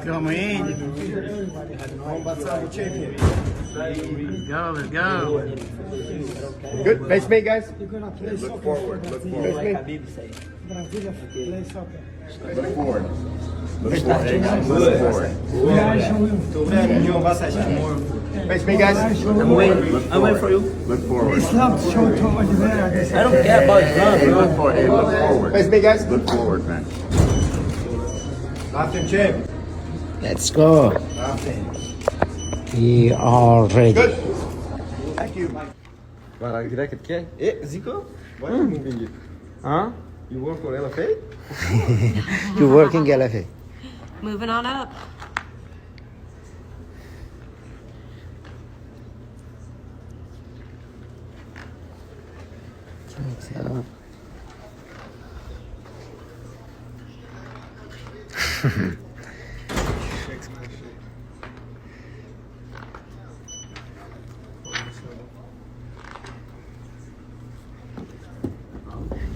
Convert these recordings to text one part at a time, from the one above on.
Come in. Go, let's go. Good. Face me, guys. Look forward. Look forward. Look forward. Look forward. Face me, guys. I'm waiting for you. Look forward. I don't care about Islam. Look forward. Hey, look forward. Face me, guys. Look forward, man. Nothing, champ. Let's go. We are ready. Good. Thank you. Waar je het kijk? Zico? Waar is je moving? Huh? You work for LFA? You working LFA? Moving on up.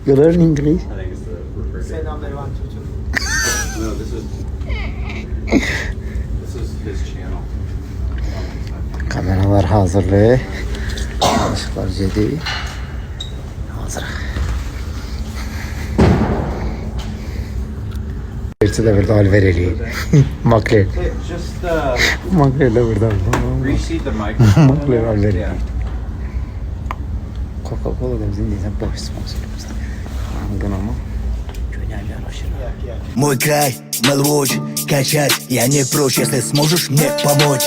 You learn English? I think it's the refer. No, this is his channel. Kameralar hazırlı. Işıklar ciddi. Hazır. Birisi de burada alvereli. Makler. Just Makler de burada. reseat the microphone. Makler alvereli. Yeah. Coca-Cola da bizim diyeceğim boş sponsorumuz. Anladın ama. Gönüller aşırı. Мой край, был луч, качать я не прочь, если сможешь мне помочь.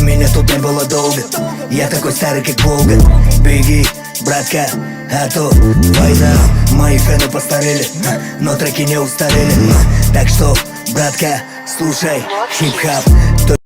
Меня тут не было долго, я такой старый, как Волга. Беги, братка, а то война. Мои фэны постарели, но треки не устарели. Так что, братка, слушай хип-хап.